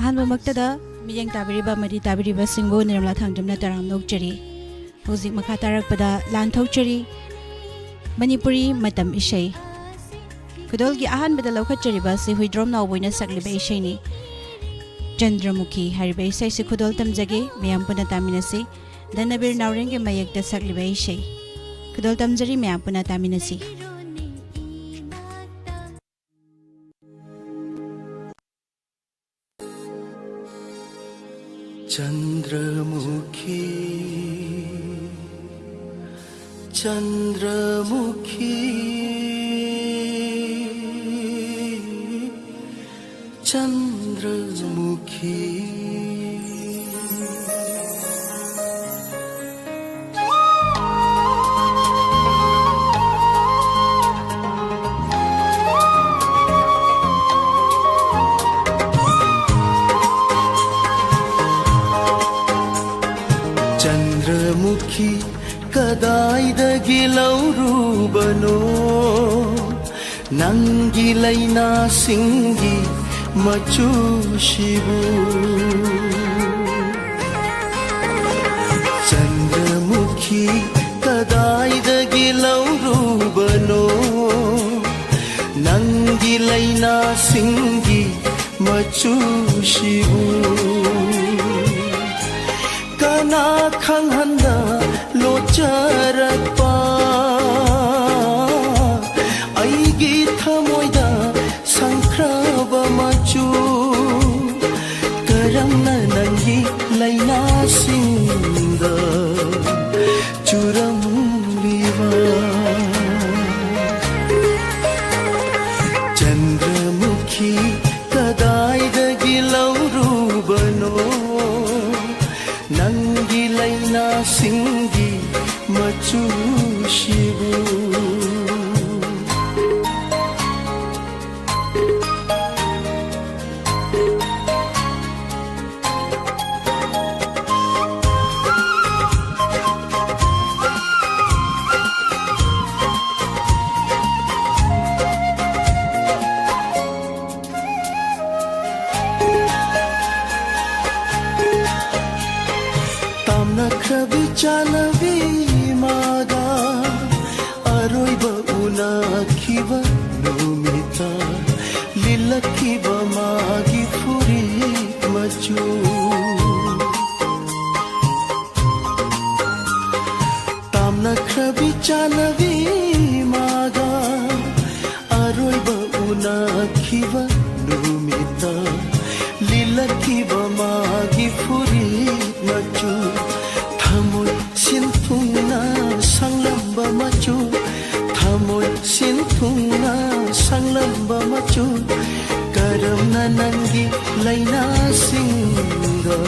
अहमद मियंग ताबिरिबा मरी ताबिरिबा सिंगो निर्मला थांगजमना तराम नोकचरी हौजिक मखा तारकपदा लांथौचरी मणिपुरी मतम इशै खुदोलगी अहानबदा लौखचरीबा से हुइद्रोम नावबोइना सकलिबा इशैनी चंद्रमुखी हरिबा इशै से खुदोल तमजगे मयाम पुना तामिनसी धनबीर नावरेंगे मयकता सकलिबा इशै खुदोल तमजरी मयाम पुना तामिनसी चंद्रमुखी चंद्रमुखी चंद्रमुखी चंद्रमुखी कदाइदगी लौरूबनो नंगी लैना सिंगी मचूशिबु चंद्रमुखी कदाइदगी लौरूबनो नंगी लैना सिंगी मचूशिबु कना खंगहंदा लोचरक्पा अइगी थमोइदा संख्रबा मचू करमना नंगी लैना सिंदा चुरमलिवा चंद्रमुखी कदाइदगी लौरूबनो नंगी लैना सिंगी मचूशिबु नखरबी चालबी मागा अरोइबा उनाखिबा नुमिता लिलखिबा मागी फुरी मचू ताम नखरबी चालबी मागा अरोइबा उनाखिबा नुमिता लिलखिबा मागी फुरी मचू थामोय सिनथुंगना सांगलंबा मचू थामोय सिनथुंगना सांगलंबा मचू करमना नंगी लैना सिंगा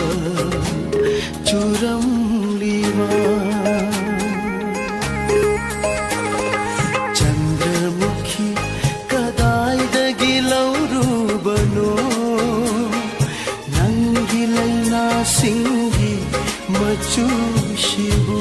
चुरमलिवा चंद्रमुखी कदाइदगी लौरूबनो नंगी लैना सिंगी मचूशिबु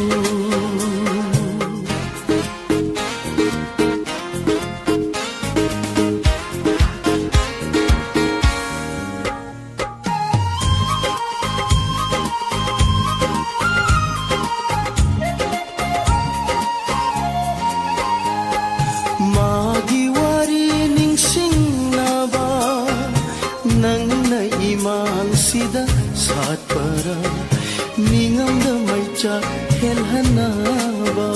मागी वारी निंगसिंगनाबा नंगना इमांगसिदा सातपरा निंगमदा मैचा हेलहनाबा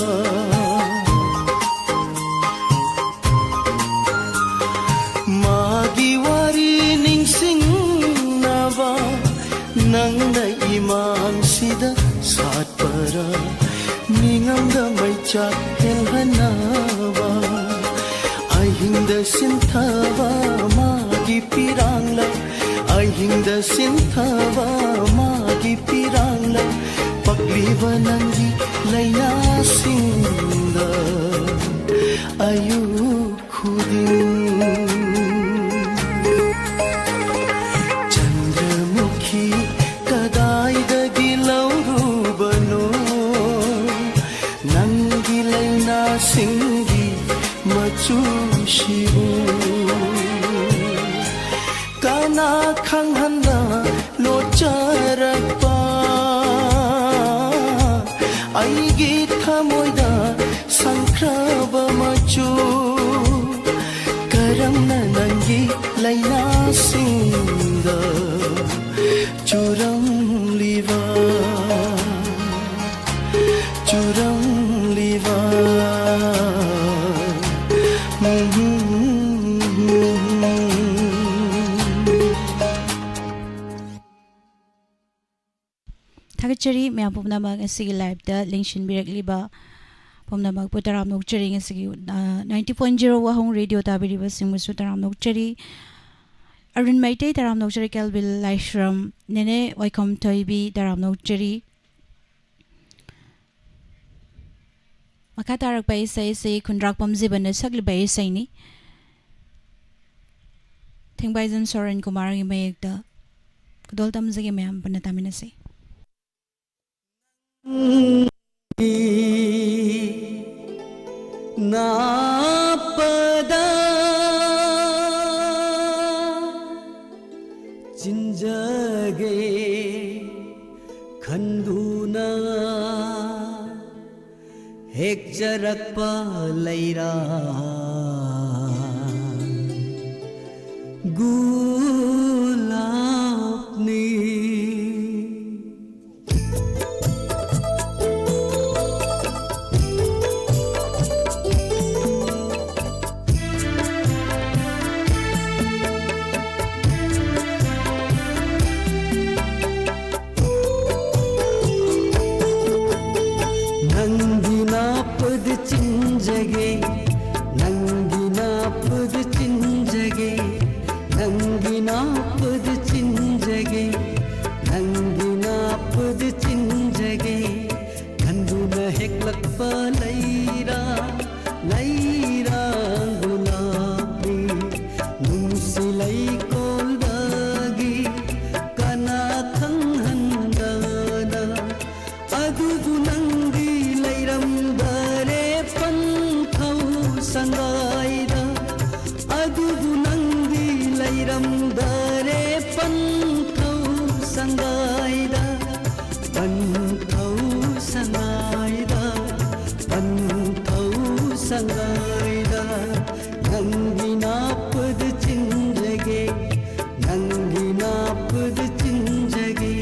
मागी वारी निंगसिंगनाबा नंगना इमांगसिदा सातपरा निंगमदा मैचा हेलहनाबा अहिंदा सिंथाबा मागी पिरांगला अहिंदा सिंथाबा मागी पिरांगला पक्लिबा नंगी लैना सिंदा आयु खुदिन चंद्रमुखी कदाइदगी लौरूबनो नंगी लैना सिंगी मचूशिबु kana khang handa ꯃꯆꯨ ꯀꯔꯝꯅ ꯅꯪꯒꯤ ꯂꯩꯅꯥꯁꯤꯡꯗ ꯆꯨꯔꯝꯂꯤꯕ Thakachari maya pumnamak asigi live da lengshin birakliba pumnamak putaram nokchari asigi 90.0 wahong radio tabiriba singmusu taram nokchari Arun Maite taram nokchari Kelvil Laishram Nene Waikom Toibi taram nokchari Makatarak bai sai se kundrak pamziban sakli bai sai ni Thingbaizan Soren Kumar gi mayekda kudol tamzage mayam panatamina se नापदा चिंजगे खंदूना हेक जरकपा लैरा गुलाबनी चिंजगे नंगिना पद चिंजगे नंगिना पद चिंजगे नंगिना पद चिंजगे खंडूना हेक्लक्प लैरा लैरा गुलाबी नुंसिलै कोल्दगी कना खंहंदना अदुबु नंगी लैरम्दा संगायदा अदुबु नंगी लैरम्दरे पंथौ संगायदा पंथौ संगायदा पंथौ संगायदा नंगिना पद चिंजगे नंगिना पद चिंजगे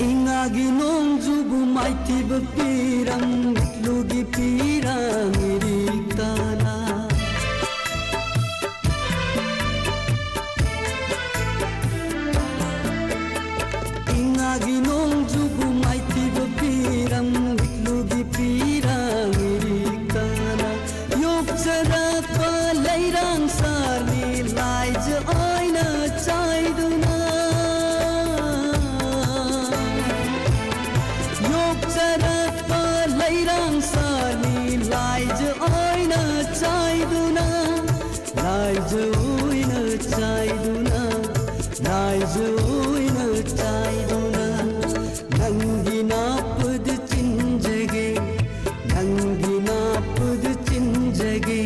Ingagi nongjubu maitiba pirang lugi pirang iriktana Ingagi nongjubu maitiba pirang lugi pirang iriktana Yok jarak palairang sarni laij aina chaiduna Lairang sani laij oina chaiduna laij oina chaiduna laij oina chaiduna nangina pad chinjage nangina pad chinjage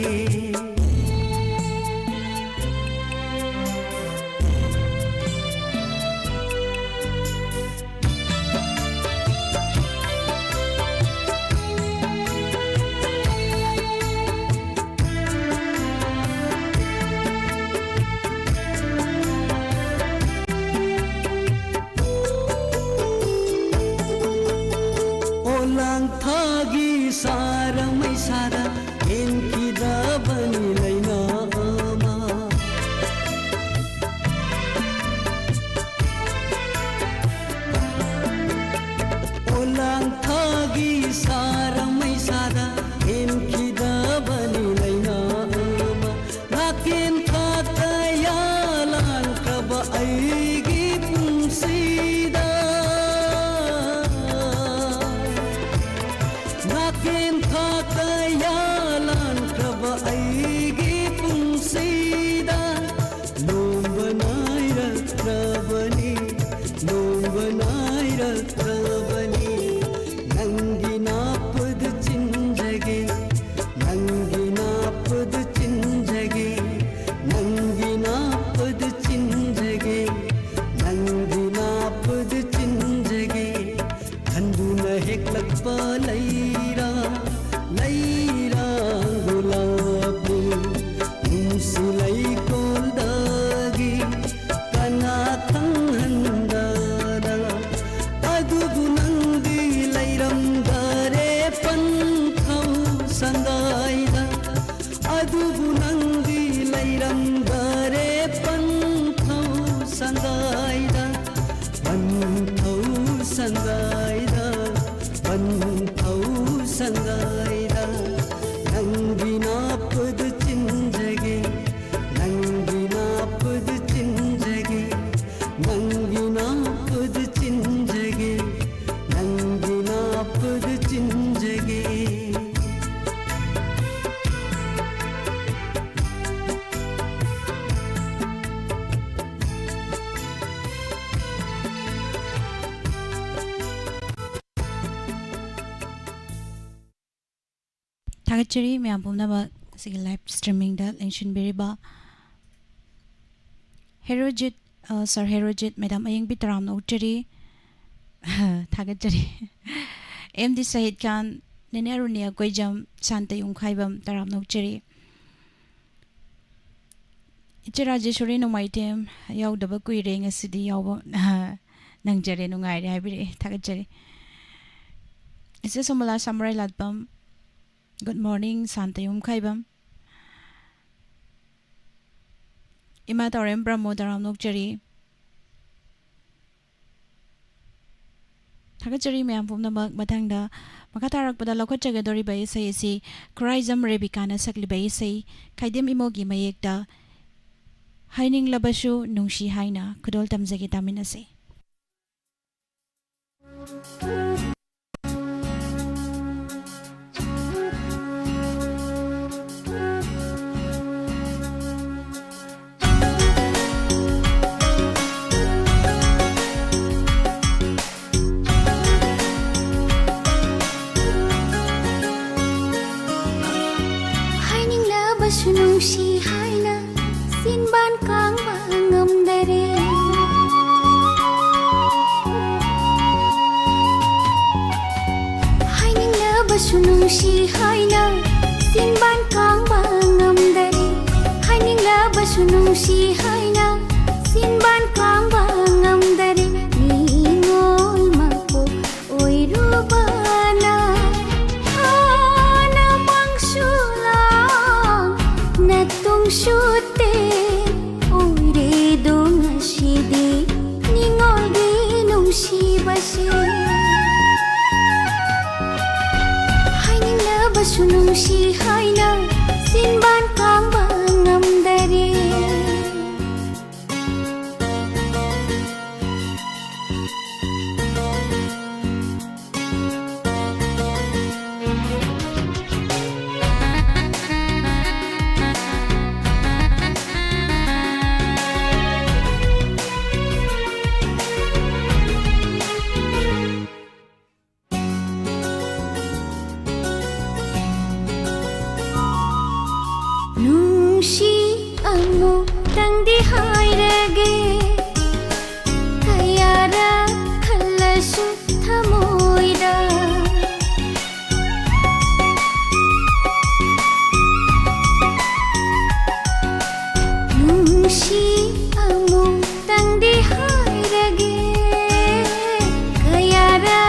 Thagi sara mai sara enki da bani laina ama Olang thagi sara mai sara enki da bani laina ama Nakin thata ya lan kaba aigi punsida Na ꯂꯩꯔꯛꯈ꯭ꯔꯕꯅꯤ ꯅꯪꯒꯤ ꯅꯥꯄꯗ ꯆꯤꯟꯖꯒꯦ ꯅꯪꯒꯤ ꯅꯥꯄꯗ ꯆꯤꯟꯖꯒꯦ ꯅꯪꯒꯤ ꯅꯥꯄꯗ ꯆꯤꯟꯖꯒꯦ ꯅꯪꯒꯤ ꯅꯥꯄꯗ ꯆꯤꯟꯖꯒꯦ ꯈꯟꯗꯨꯅ ꯍꯦꯛꯂꯛꯄ ꯂꯩꯔꯥ ꯂꯩꯔꯥ ꯒꯨꯂꯥꯕꯤ ꯅꯨꯡꯁꯤ ꯂꯩꯀꯣꯜꯗꯒꯤ ꯀꯅꯥ ꯈꯪꯍꯟꯗꯅ ꯑꯗꯨꯕꯨ ꯅꯪꯗꯤ ꯂꯩꯔꯝꯗꯔꯦ ꯄꯟꯊꯧ ꯁꯪꯒꯥꯏꯗ ꯑꯗꯨꯕು Nandi ಲೈರಂದರೆ ಪಂಥೌ ಸಂಗಾಯ್ದ ಪಂಥೌ ಸಂಗಾಯ್ದ ಪಂಥೌ ಸಂಗಾಯ್ದ ನಂಗಿನಾಪದ ಚಿಂಜಗೆ ನಂಗಿನಾಪದ ಚಿಂಜಗೆ ನಂಗಿನಾಪದ ಚಿಂಜಗೆ ನಂಗಿನಾಪದ ಚಿಂಜಗೆ Tagachari miyam pumnaba sige live streaming da lenshin biriba Herojit Sir Herojit Madam Ayeng Bitaram no uchari Tagachari MD Sahid Khan Nenerunia Goijam Santa Yung Khaibam Taram no uchari Ichirajeshwari no maitem yaw daba kuire ngasidi yaw nangjare no ngaire haibire Tagachari Ise somala samurai latbam Good morning, Santa Yung Khaibam. Ima Taurem Brahmo Daram Nokjari. Tagachari Mayam Pumna Matanga, Makatarak Badaloko Chagadori by Sayasi, Kraizam Rebikana Sakli by Say, Kaidim Imogi Mayekda, Haining Labashu, Nungshi Haina, Kudol Tamzagitaminase. Nungshi haina sinban kang bangam dare Haining na basu nungshi haina sinban kang bangam dare Haining na basu nungshi haina sinban kang bangam dare Ningol mapo oi rubana hana mangsula Natong syute Oire dong asidi Ningol ginong sibasi Haining na basunong si haina Sinban kang bangam dari Nungshi amo tang di hairage Kayara khalasu thamoida Nungshi amo tang di hairage Kayara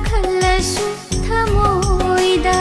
khalasu thamoida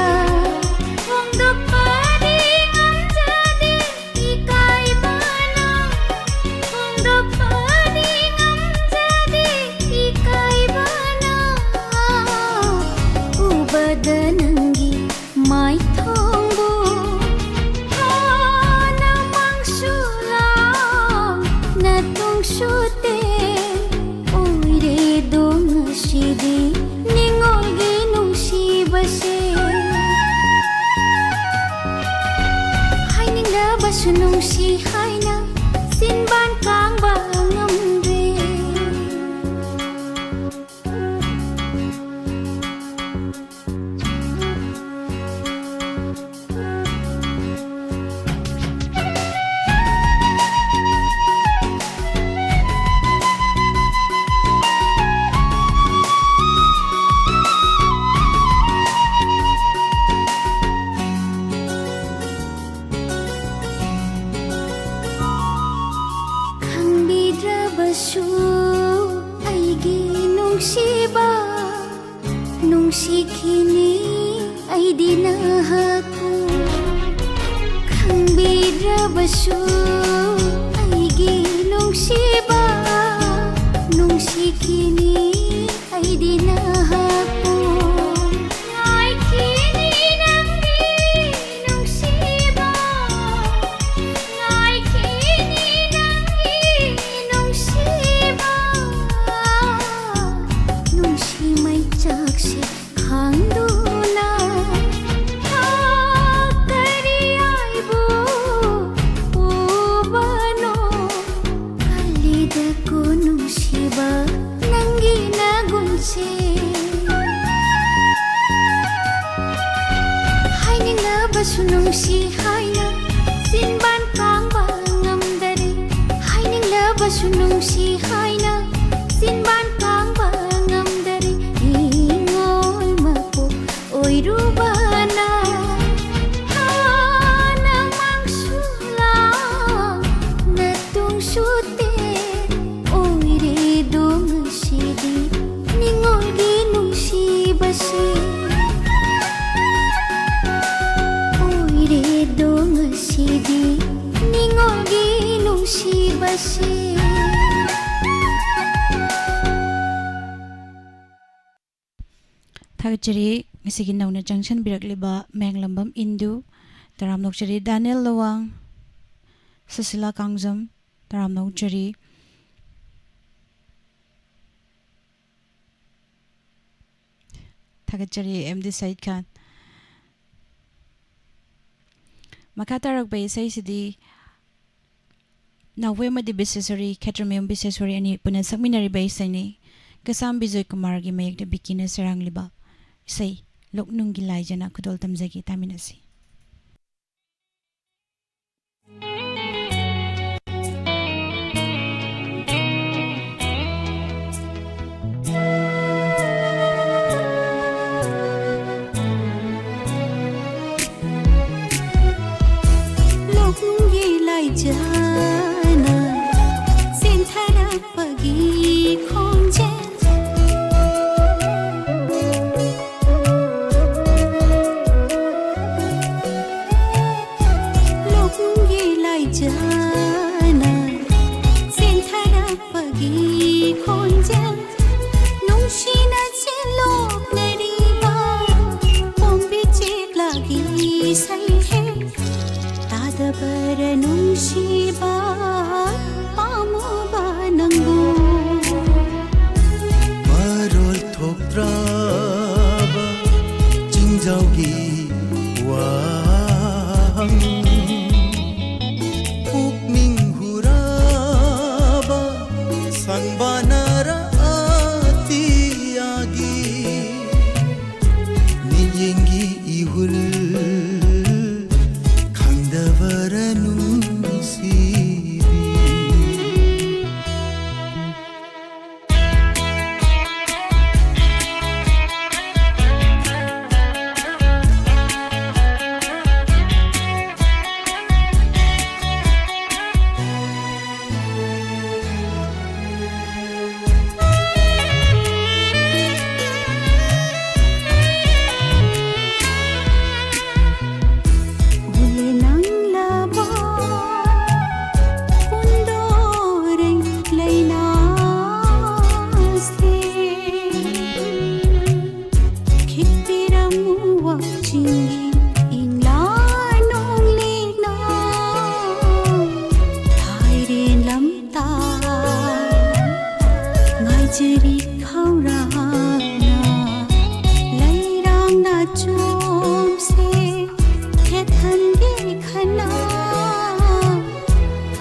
ꯅꯨꯡꯁꯤꯈꯤꯅꯤ ꯑꯩꯗꯤ ꯅꯍꯥꯛꯄꯨ ꯈꯪꯕꯤꯔꯕꯁꯨ ꯑꯩꯒꯤ ꯅꯨꯡꯁꯤꯕ ꯅꯨꯡꯁꯤꯈꯤꯅꯤ ꯑꯩꯗꯤ ꯅꯍꯥꯛꯄꯨ ꯉꯥꯏꯈꯤꯅꯤ ꯅꯪꯒꯤ ꯅꯨꯡꯁꯤꯕ ꯉꯥꯏꯈꯤꯅꯤ ꯅꯪꯒꯤ ꯅꯨꯡꯁꯤꯕ ꯅꯨꯡꯁꯤ ꯃꯩꯆꯥꯛꯁꯦ ꯈꯥꯡꯗꯨꯅ ꯀꯔꯤ ꯑꯩꯕꯨ ꯎꯕꯅꯣ ꯀꯜꯂꯤꯗꯀꯣ ꯅꯨꯡꯁꯤꯕ ꯅꯪꯒꯤ ꯅꯒꯨꯟꯁꯦ ꯍꯥꯏꯅꯤꯡꯂꯕꯁꯨ ꯅꯨꯡꯁꯤ ꯍꯥꯏꯅ ꯆꯤꯟꯕꯥꯟ ꯀꯥꯡꯕ ꯉꯝꯗꯔꯦ ꯍꯥꯏꯅꯤꯡꯂꯕꯁꯨ ꯅꯨꯡꯁꯤ ꯍꯥꯏꯅ ꯆꯤꯟꯕꯥꯟ ꯀꯥꯡꯕ ꯉꯝꯗꯔꯦ ꯏꯉꯣꯜ ꯃꯄꯣꯛ ꯑꯣꯏꯔꯨꯕꯅ ꯅꯃꯥꯡꯁꯨ ꯂꯥꯛ ꯅꯇꯨꯡꯁꯨ ꯇꯦꯛ ꯑꯣꯏꯔꯦꯗꯣ ꯉꯁꯤꯗꯤ ꯅꯤꯉꯣꯜꯒꯤ ꯅꯨꯡꯁꯤꯕꯁꯦ ꯑꯣꯏꯔꯦꯗꯣ ꯉꯁꯤꯗꯤ ꯅꯤꯉꯣꯜꯒꯤ ꯅꯨꯡꯁꯤꯕꯁꯦ ꯊꯥꯒꯠꯆꯔꯤ ꯉꯁꯤꯒꯤ ꯅꯧꯅ ꯆꯪꯁꯤꯟꯕꯤꯔꯛꯂꯤꯕ ꯃꯦꯡꯂꯝꯕꯝ ꯏꯟꯗꯨ ꯇꯔꯥꯝ ꯅꯣꯛꯆꯔꯤ ꯗꯥꯅꯤꯌꯦꯜ ꯂꯋꯥꯡ ꯁꯨꯁꯤꯂꯥ ꯀꯥꯡꯖꯝ ꯇꯔꯥꯝ ꯅꯣꯛꯆꯔꯤ ꯊꯥꯒꯠꯆꯔꯤ MD ꯁꯩꯗ ꯈꯥꯟ ꯃꯈꯥ ꯇꯥꯔꯛꯄ ꯏꯁꯩꯁꯤꯗꯤ ꯅꯥꯎꯕꯣꯏ ꯑꯃꯗꯤ ꯕꯤꯁꯦꯁꯣꯔꯤ ꯈꯦꯇ꯭ꯔꯃꯌꯨꯝ ꯕꯤꯁꯦꯁꯣꯔꯤ ꯑꯅꯤ ꯄꯨꯟꯅ ꯁꯛꯃꯤꯟꯅꯔꯤꯕ ꯏꯁꯩꯅꯤ ꯀꯁꯥꯝ ꯕꯤꯖꯣꯏ ꯀꯨꯃꯥꯔꯒꯤ ꯃꯌꯦꯛꯇ ꯕꯤꯀꯤꯅ ꯁꯩꯔꯥꯡꯂꯤꯕ ꯏꯁꯩ ꯂꯣꯛꯅꯨꯡꯒꯤ ꯂꯥꯏꯖꯅ ꯈꯨꯗꯣꯜ ꯇꯝꯖꯒꯦ ꯇꯥꯃꯤꯟꯅꯁꯤ ꯂꯣꯛꯅꯨꯡꯒꯤ ꯂꯥꯏꯖꯅ ꯆꯦꯟꯊꯔꯛꯄꯒꯤ ꯈꯣꯟꯖꯦꯜ ꯂꯣꯛꯅꯨꯡꯒꯤ ꯂꯥꯏꯖꯅ ꯆꯦꯟꯊꯔꯛꯄꯒꯤ ꯈꯣꯟꯖꯦꯜ ꯅꯨꯡꯁꯤꯅ ꯆꯦꯜꯂꯣꯛꯅꯔꯤꯕ ꯄꯣꯝꯕꯤ ꯆꯦꯛꯂꯥꯒꯤ ꯁꯩꯍꯦꯛ ꯇꯥꯗꯕꯔ ꯅꯨꯡꯁꯤꯕ ꯄꯥꯝꯃꯨꯕ ꯅꯪꯕꯨ ꯃꯔꯣꯜ ꯊꯣꯛꯇ꯭ꯔꯕ ꯆꯤꯡꯖꯥꯎꯒꯤ ꯋꯥꯍꯪ ꯄꯨꯛꯅꯤꯡ ꯍꯨꯔꯕ ꯁꯪꯕꯥꯅꯔ ꯑꯇꯤꯌꯥꯒꯤ ꯃꯤꯠꯌꯦꯡꯒꯤ 이훌 강다바라 눈시비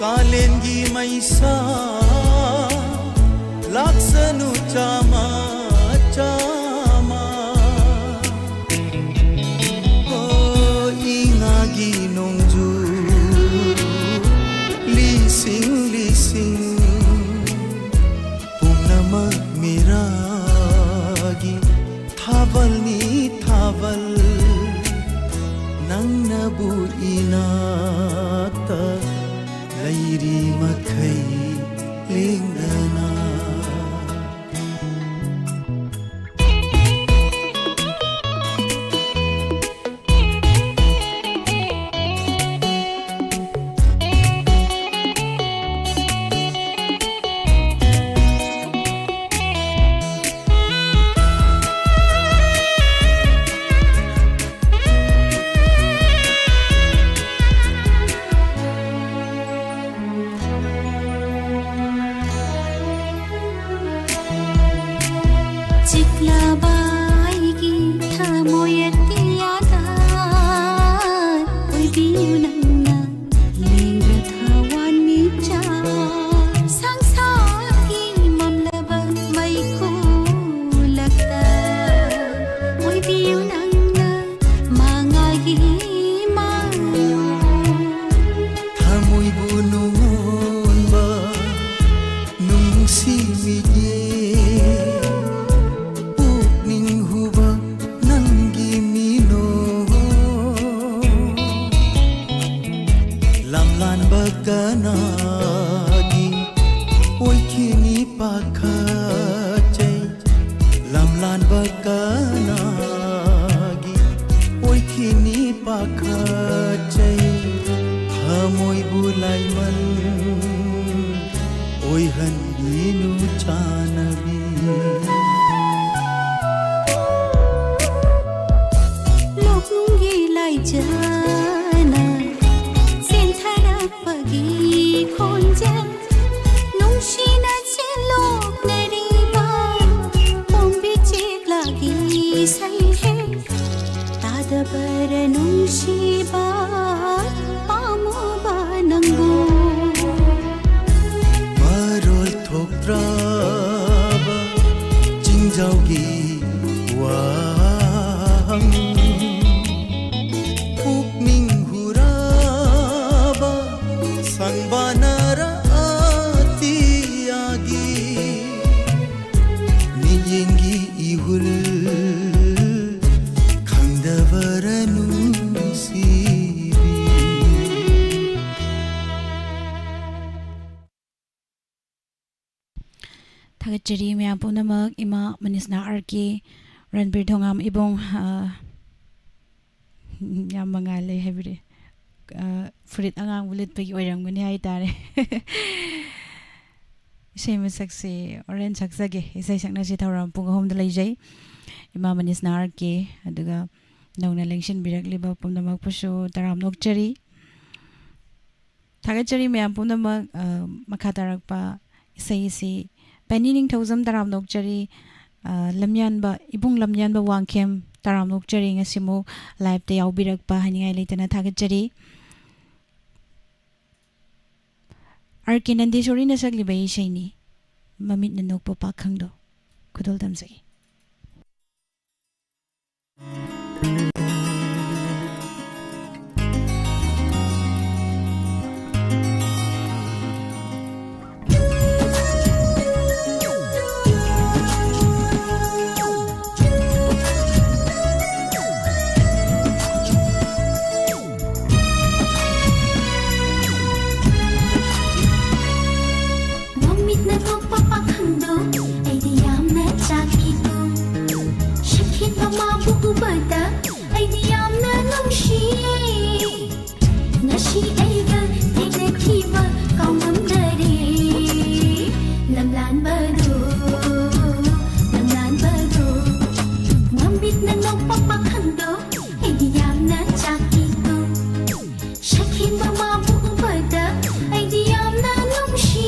कालेंगी मैसा लाक्सनु चामा चामा ओ इंगागी नोंजू लिसिंग लिसिंग पुनमक मिरागी थावल नी थावल नंगनबु इनाता लैरी मखै लेंगना लाबाइगी थमोयतियादा ओइबियु नंगना लेंग्रा थावानी चा संसारकी ममलबा मैखु लगता ओइबियु नंगना मांगागी मायो Thamoy bunungon ba nung simigye Pukning huba nang gimino Lamlan baganagi Oy kini pakacay Lamlan baganagi Oy kini pakacay Hamoy bulay man Oy handinu chanabi लोग नुंगी लाई जाना सेंथरा पगी खोंजा नुंशीना चे लोग नरीबा पोंबी चेक लागी सही है तादबर नुंशीबा पामुबा नंगू Marol thokraba Jingjaugi wang Pukning huraba Sanbanara atiyagi Niyengi ihul Khandavara nungsibi Thagachari mya punamak ima manisna arki Ranbir Thongam ibong yam mangale habire furit angang bulit pagi oirangmani hai tare isai masakse orange saksage isai sakna si thauram pung ahom da leijai ima manisna arki aduga nauna lengshin birakliba punamak pusu taram nokchari Thagachari mya punamak makatarakpa isai si Panining Thozam Taram Nokchari Lamyanba Ibung Lamyanba Wangkem Taram Nokchari Ngasimo Live Te Yaubirakpa Haningai Leitana Thagachari Arki Nandishori na sagliba isayni mamit na nokpa pakhangdo Kudol damsagi Mamit na nokpa pakhangdo ay di yam na chakiko Shakit pa mabubada ay di yam na nungshi Nashi ay ga tignakiba kaumam dari Lamlan bado Mamit na nokpa pakhangdo ay di yam na chakiko Shakit pa mabubada ay di yam na nungshi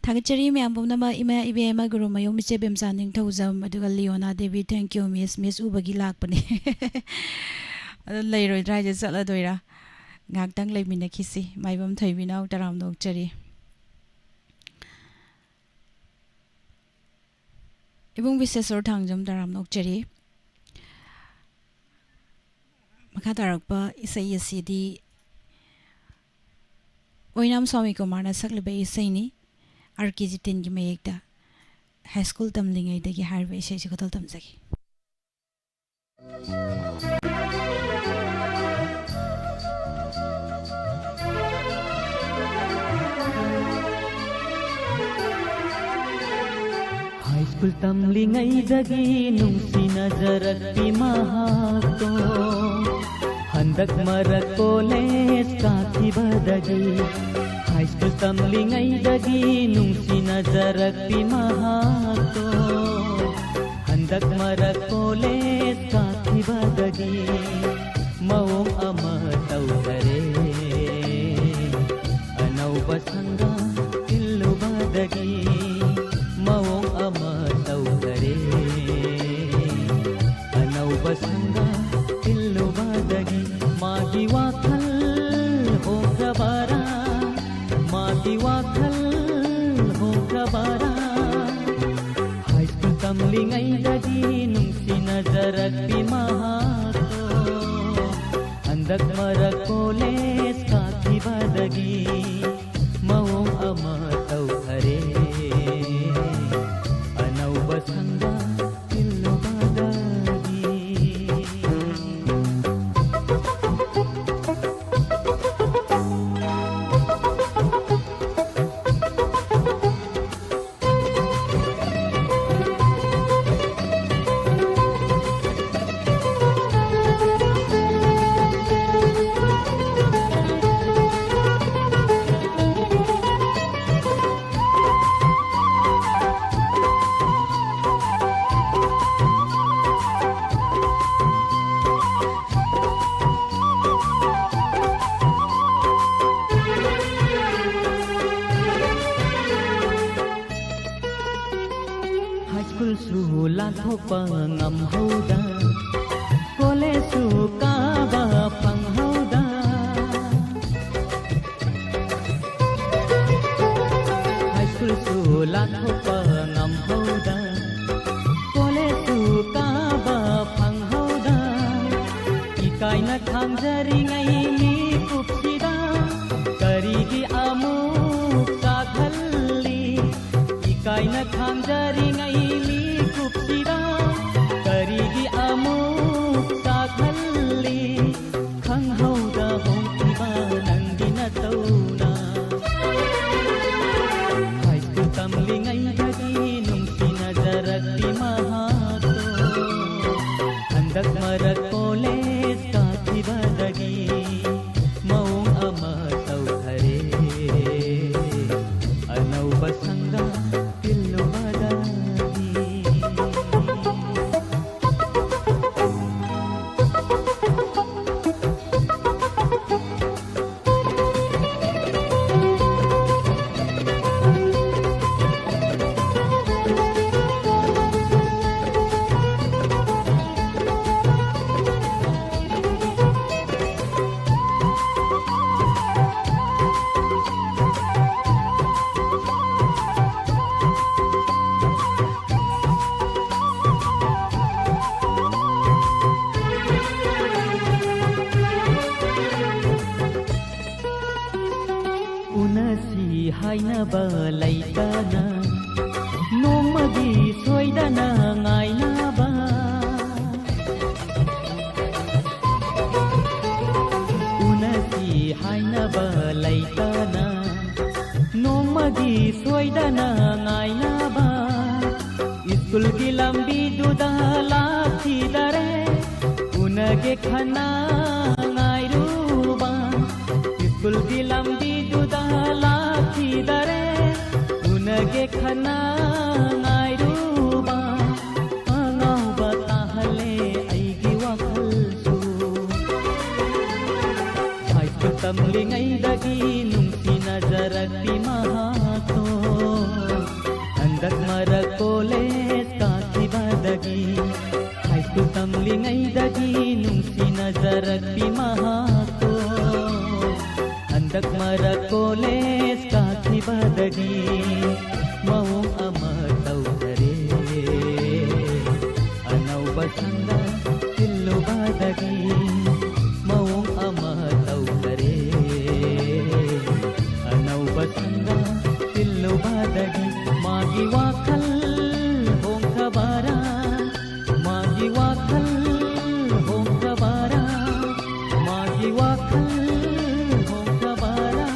थागचरी ma'am Punam इमा इबेमा गुरु मयो मिचे बेमसा Ningthoujam अदुगा Leona Devi thank you miss उबगी लाकपने लैरोय ड्राइजे चला दोइरा गाक्तंग लेमिना खिसी माइबम थैबिना तराम नोकचरी इबुंग विशेषर थांजम तराम नोकचरी मखा तारकपा इसै यसिदी ओइनाम स्वामी कुमारना सकलिबे इसैनी आरकेजी 10 की मयेकदा हाई स्कूल तमलिङैदगी हारबे इसैसे खतल तमजगी हाई स्कूल तमलिङैदगी नुंसी नजरक्ति महातो हंदक मरक कॉलेज काखिबदगी हाई स्कूल तमलिङैदगी नुंसी नजरक्ति महातो हंदक मरक कॉलेज काखिबदगी मौम अमा तौहरे अनौब संगा इल्लुबदगी मौम अमा तौहरे अनौब संगा इल्लुबदगी मागी वाखल हो गबारा मागी वाखल हो गबारा हाई स्कूल तमलिङैदगी नुंसी नजरक्ति महातो हंदक मरक कॉलेज काखिबदगी मौम अमा तौहरे अनौब संगा pangam hauda kole suka ba pang hauda high school sula tho pangam hauda kole suka ba pang hauda ikai na thamjari ngai mi kupsida karigi amu ka khalli ikai na thamjari ngai mi kupsida karigi amu ka khalli khang hauda hong kiba nangina tauna high school tamlingai dhagi nungsi najarakti mahato handak marak college ka thibadagi maung ama tau hare anau basanga tillo haina balaitana nomagi soidana ngaina ba unasi haina balaitana nomagi soidana ngaina ba school ki lambi duda lathi dare unage khana ngairuba school ki lambi duda dare unage khana ngairuba angau ba tahale aigi wakhal su hai tamlingay-dagi nung sinazaragti mahato Handak marakoles kakibadagi High school tamlingay-dagi nung sinazaragti mahato Handak marakoles kakibadagi Mawong amataw kare Anaw basanga tillo badagi Mawong amataw kare Anaw basanga tillo badagi Magiwakal hong kabara Magiwakal hong kabara Magiwakal hong kabara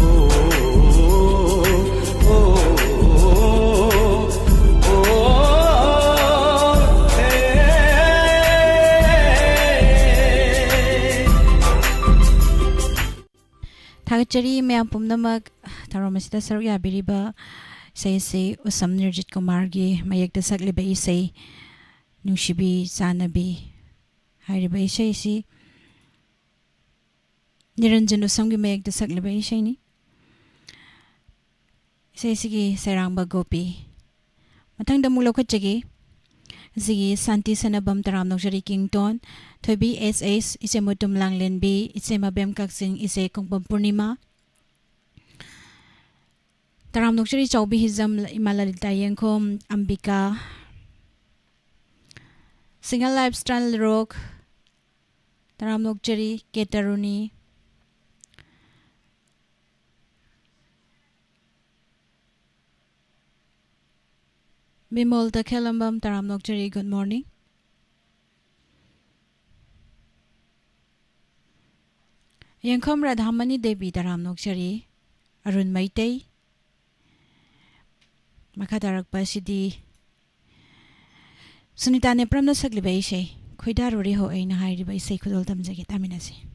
Oh Thakchari Mayam Pumnamak Taramasita Sarya Biriba say Usam Nirjit Kumargi Mayak the Sakliba say Nushibi Sanabi Hariba Isai Niranjan Usamgi Mayak the Sakliba Ishaini Say Sigi Saramba Gopi Matang the Mulokachagi Zigi Santi Sanabam Taram Nokjari Kington Tobi SS Ise Mutum Lang Lenbi Ise Mabem Kaksing Ise Kongpam Purnima Taram Nokjari Chaubi Hizam Imalalita Yankom Ambika Single Lifestyle Rock Taram Nokjari Ketaruni Bimol Takelambam Taram Nokjari good morning Yankom Radhamani Devi Taram Nokjari Arun Maitei Makadarak Pasidi Sunita Nepram na Sagliba Ishay Kuidaruri ho ay nahayriba Isay Kudol Tamzagi Taminasi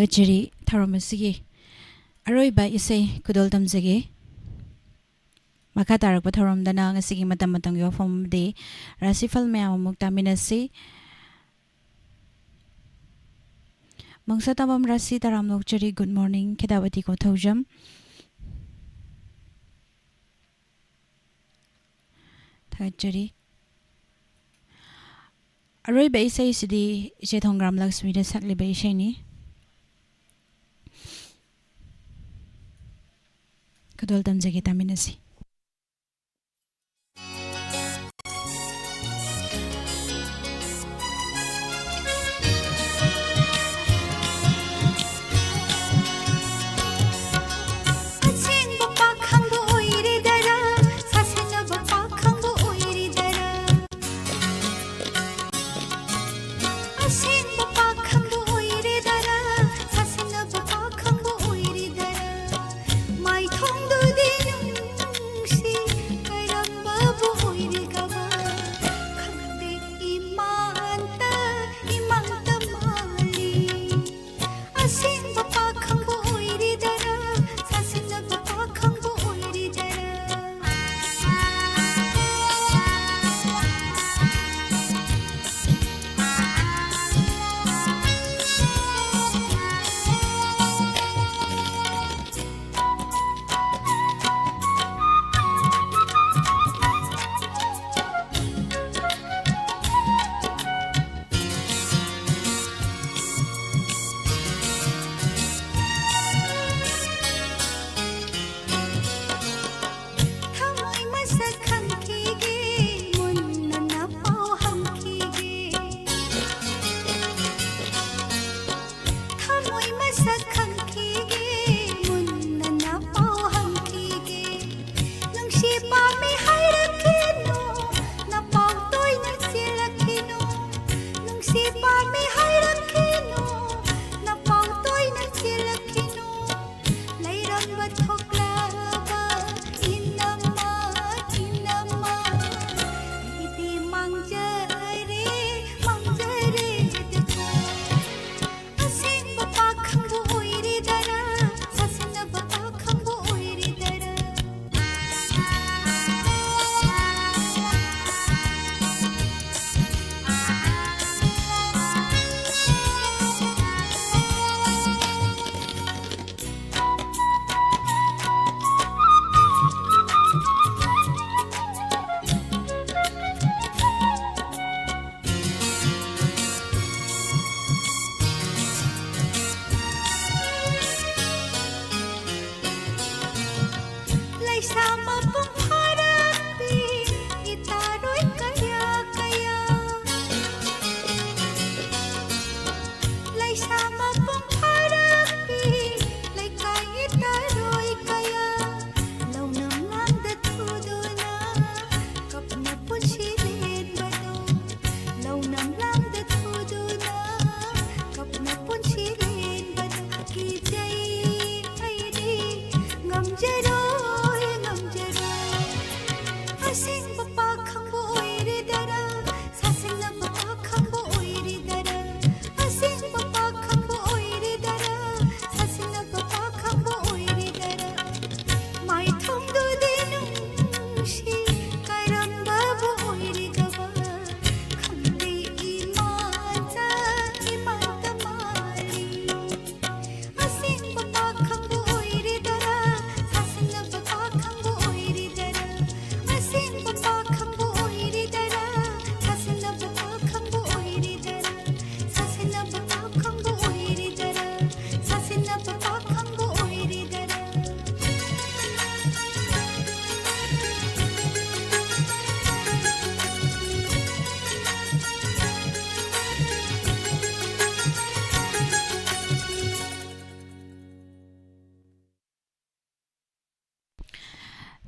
ꯊꯥꯒꯠꯆꯔꯤ ꯊꯧꯔꯝ ꯑꯁꯤꯒꯤ ꯑꯔꯣꯏꯕ ꯏꯁꯩ ꯈꯨꯗꯣꯜ ꯇꯝꯖꯒꯦ ꯃꯈꯥ ꯇꯥꯔꯛꯄ ꯊꯧꯔꯝꯗꯅ ꯉꯁꯤꯒꯤ ꯃꯇꯝꯒꯤ ꯋꯥꯐꯝ ꯑꯃꯗꯤ ꯔꯥꯁꯤꯐꯜ ꯃꯌꯥꯝ ꯑꯃꯨꯛ ꯇꯥꯃꯤꯟꯅꯁꯤ ꯃꯪꯁꯥꯇꯥꯕꯝ ꯔꯥꯁꯤ ꯇꯔꯥꯝ ꯅꯣꯛꯆꯔꯤ ꯒꯨꯗ ꯃꯣꯔꯅꯤꯡ ꯈꯦꯗꯥꯋꯇꯤ ꯀꯣꯊꯧꯖꯝ ꯊꯥꯒꯠꯆꯔꯤ ꯑꯔꯣꯏꯕ ꯏꯁꯩꯁꯤꯗꯤ ꯏꯆꯦ ꯊꯣꯡꯒ꯭ꯔꯥꯝ ꯂꯛꯁꯃꯤꯗ ꯁꯛꯂꯤꯕ ꯏꯁꯩꯅꯤ ꯈꯨꯗꯣꯜ ꯇꯝꯖꯒꯦ ꯇꯥꯃꯤꯟꯅꯁꯤ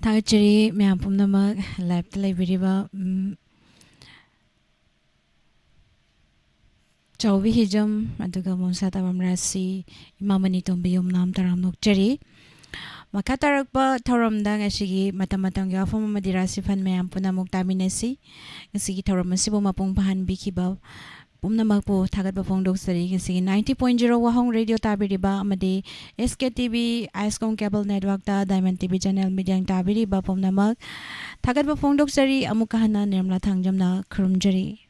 ꯊꯥꯒꯠꯆꯔꯤ ꯃꯌꯥꯝ ꯄꯨꯝꯅꯃꯛ ꯂꯥꯏꯚꯇ ꯂꯩꯕꯤꯔꯤꯕ ꯆꯥꯎꯕꯤ ꯍꯤꯖꯝ ꯑꯗꯨꯒ ꯃꯣꯡꯁꯥꯇꯥꯕꯝ ꯔꯥꯁꯤ ꯏꯃꯥꯃꯅꯤ ꯇꯣꯝꯕꯤ ꯌꯨꯝꯅꯥꯝ ꯇꯔꯥꯝ ꯅꯣꯛꯆꯔꯤ ꯃꯈꯥ ꯇꯥꯔꯛꯄ ꯊꯧꯔꯝꯗ ꯉꯁꯤꯒꯤ ꯃꯇꯝꯒꯤ ꯋꯥꯐꯝ ꯑꯃꯗꯤ ꯔꯥꯁꯤꯐꯜ ꯃꯌꯥꯝ ꯄꯨꯝꯅꯃꯛ ꯇꯥꯃꯤꯟꯅꯁꯤ ꯉꯁꯤꯒꯤ ꯊꯧꯔꯝ ꯑꯁꯤꯕꯨ ꯃꯄꯨꯡ ꯐꯥꯍꯟꯕꯤꯈꯤꯕ ꯄꯨꯝꯅꯃꯛꯄꯨ ꯊꯥꯒꯠꯄ ꯐꯣꯡꯗꯣꯛꯆꯔꯤ ꯉꯁꯤ 90.0 ꯋꯥꯍꯣꯡ ꯔꯦꯗꯤꯑꯣ ꯇꯥꯕꯤꯔꯤꯕ ꯑꯃꯗꯤ SK TV ꯑꯥꯏꯁꯀꯣꯝ ꯀꯦꯕꯜ ꯅꯦꯠꯋꯥꯔꯛꯇ ꯗꯥꯏꯃꯟ TV ꯆꯦꯅꯦꯜ ꯃꯤꯠꯌꯦꯡ ꯇꯥꯕꯤꯔꯤꯕ ꯄꯨꯝꯅꯃꯛ ꯊꯥꯒꯠꯄ ꯐꯣꯡꯗꯣꯛꯆꯔꯤ ꯑꯃꯨꯛꯀ ꯍꯟꯅ ꯅꯤꯔꯃꯂꯥ ꯊꯥꯡꯖꯝꯅ ꯈꯨꯔꯨꯝꯖꯔꯤ